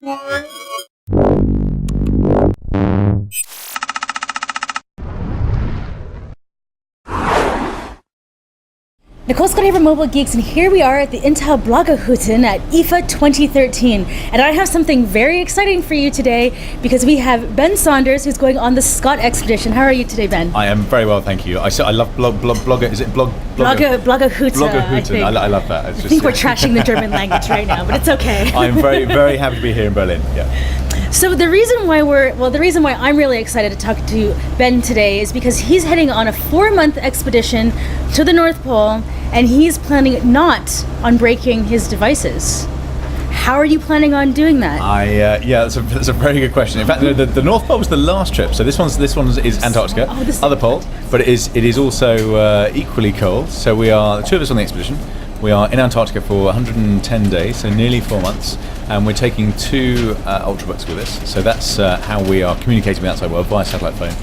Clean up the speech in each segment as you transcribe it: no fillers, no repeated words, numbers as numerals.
Nicole Scott here from Mobile Geeks, and here we are at the Intel Bloggerhutten at IFA 2013. And I have something very exciting for you today because we have Ben Saunders, who's going on the Scott expedition. How are you today, Ben? I am very well, thank you. I love blogger. Is it Bloggerhutten? Bloggerhutten. I love that. I think we're trashing the German language right now, but it's okay. I'm very, very happy to be here in Berlin. Yeah. So the reason why I'm really excited to talk to Ben today is because he's heading on a 4-month expedition to the North Pole, and he's planning not on breaking his devices. How are you planning on doing that? That's a very good question. In fact, the North Pole was the last trip, so this one is Antarctica, other pole, but it is also equally cold. So we are the two of us on the expedition. We are in Antarctica for 110 days, so nearly 4 months, and we're taking 2 Ultrabooks with us. So that's how we are communicating with the outside world via satellite phone,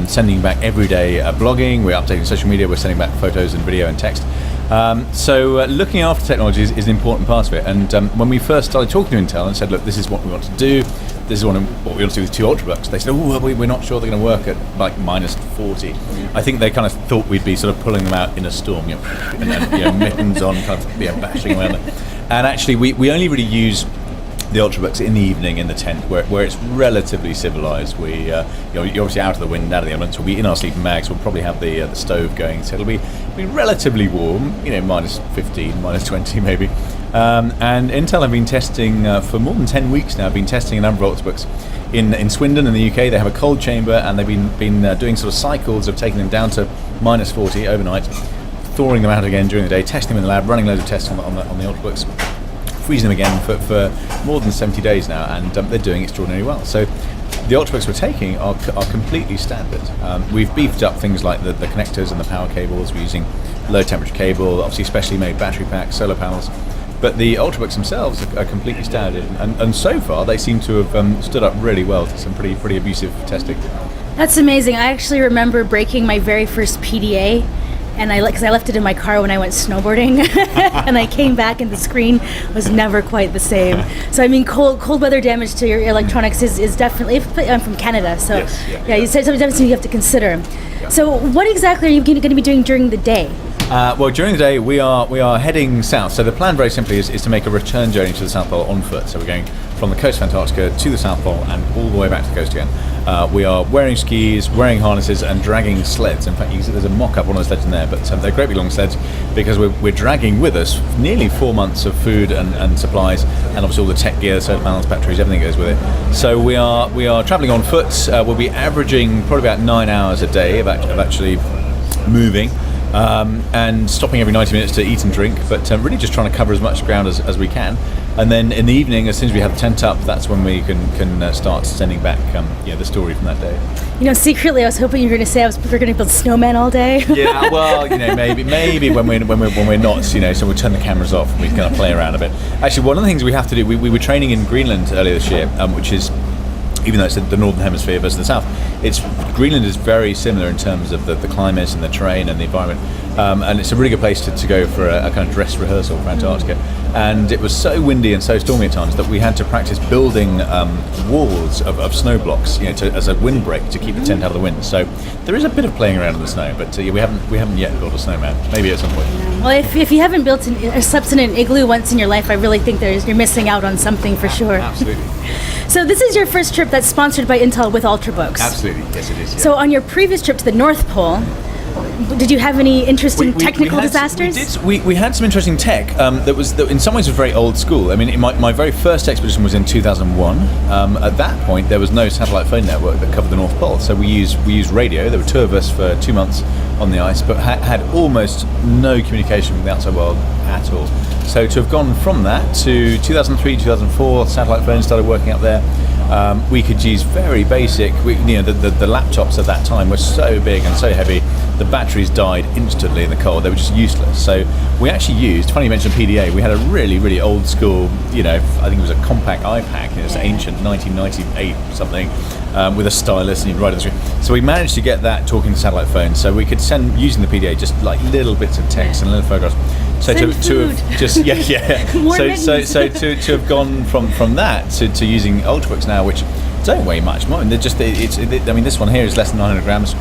sending back every day blogging, we're updating social media, we're sending back photos and video and text. So looking after technology is an important part of it. And when we first started talking to Intel and said, look, this is what we want to do, this is what we want to do with 2 Ultrabooks, they said, we're not sure they're going to work at like minus 40. I think they kind of thought we'd be sort of pulling them out in a storm, and then mittens on, kind of bashing around them. And actually, we only really use the Ultrabooks in the evening in the tent where it's relatively civilized. You're obviously out of the wind, out of the elements. We'll be in our sleeping bags. We'll probably have the stove going, so it'll be relatively warm. minus 15, minus 20 maybe. And Intel have been testing for more than 10 weeks now. Been testing a number of Ultrabooks in Swindon in the UK. They have a cold chamber, and they've been doing sort of cycles of taking them down to minus 40 overnight, thawing them out again during the day, testing them in the lab, running loads of tests on the Ultrabooks, freezing them again for more than 70 days now, and they're doing extraordinarily well. So the Ultrabooks we're taking are completely standard. We've beefed up things like the connectors and the power cables. We're using low temperature cable, obviously specially made battery packs, solar panels. But the Ultrabooks themselves are completely standard, and so far they seem to have stood up really well to some pretty abusive testing. That's amazing. I actually remember breaking my very first PDA, and because I left it in my car when I went snowboarding, and I came back and the screen was never quite the same. So I mean, cold weather damage to your electronics is definitely. I'm from Canada, so yes, you said something you have to consider. Yeah. So what exactly are you going to be doing during the day? Well, during the day we are heading south. So the plan very simply is to make a return journey to the South Pole on foot. So we're going from the coast of Antarctica to the South Pole and all the way back to the coast again. We are wearing skis, wearing harnesses, and dragging sleds. In fact, you can see there's a mock-up on the sleds in there, but they're great big long sleds because we're dragging with us nearly 4 months of food and supplies, and obviously all the tech gear, solar panels, batteries, everything goes with it. So we are travelling on foot. We'll be averaging probably about 9 hours a day of actually moving. And stopping every 90 minutes to eat and drink, but really just trying to cover as much ground as we can. And then in the evening, as soon as we have the tent up, that's when we can start sending back the story from that day. Secretly, I was hoping you were going to say we're going to build snowmen all day. Yeah, well, maybe when we're not, so we'll turn the cameras off and we kind of play around a bit. Actually, one of the things we have to do, we were training in Greenland earlier this year, which is, even though it's the northern hemisphere versus the south, Greenland is very similar in terms of the climate and the terrain and the environment, and it's a really good place to go for a kind of dress rehearsal for Antarctica. And it was so windy and so stormy at times that we had to practice building walls of snow blocks, as a windbreak to keep the tent out of the wind. So there is a bit of playing around in the snow, but we haven't yet built a snowman. Maybe at some point. Well, if you haven't built or slept in an igloo once in your life, I really think you're missing out on something for sure. Absolutely. So this is your first trip that's sponsored by Intel with Ultrabooks. Absolutely, yes it is. Yeah. So on your previous trip to the North Pole, did you have any interesting technical disasters? We had some interesting tech that in some ways was very old school. I mean, my very first expedition was in 2001. At that point, there was no satellite phone network that covered the North Pole, so we used radio. There were 2 of us for 2 months on the ice, but had almost no communication with the outside world at all. So to have gone from that to 2003, 2004, satellite phones started working up there. We could use very basic. The laptops at that time were so big and so heavy. The batteries died instantly in the cold. They were just useless. So we actually used. Funny you mentioned PDA. We had a really, really old school. I think it was a compact iPad. It was ancient, 1998 something, with a stylus, and you'd write it through. So we managed to get that talking to satellite phones, so we could send using the PDA just like little bits of text and little photographs. So Send to have food. just More so to have gone from that to using Ultrabooks now, which don't weigh much more. And they're just I mean, this one here is less than 900 grams.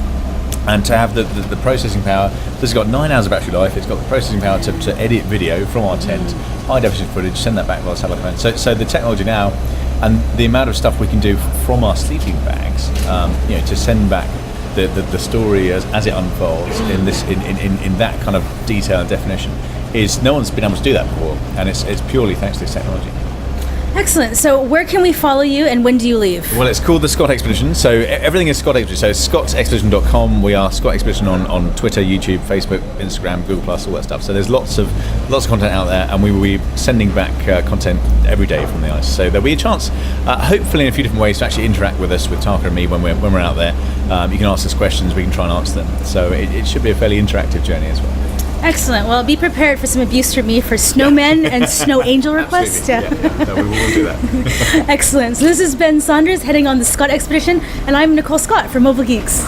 And to have the processing power, this has got 9 hours of battery life. It's got the processing power to edit video from our tent, high definition footage, send that back via satellite phone. So the technology now, and the amount of stuff we can do from our sleeping bags, to send back the story as it unfolds in that kind of detail and definition, is no one's been able to do that before, and it's purely thanks to this technology. Excellent. So where can we follow you, and when do you leave? Well, it's called the Scott Expedition. So everything is Scott Expedition. So scottexpedition.com. We are Scott Expedition on Twitter, YouTube, Facebook, Instagram, Google+, all that stuff. So there's lots of content out there, and we will be sending back content every day from the ice. So there'll be a chance, hopefully in a few different ways, to actually interact with us, with Taka and me when we're out there. You can ask us questions, we can try and answer them. So it should be a fairly interactive journey as well. Excellent. Well, be prepared for some abuse from me for snowmen and snow angel requests. Yeah. No, we will do that. Excellent. So this is Ben Saunders heading on the Scott Expedition, and I'm Nicole Scott from Mobile Geeks.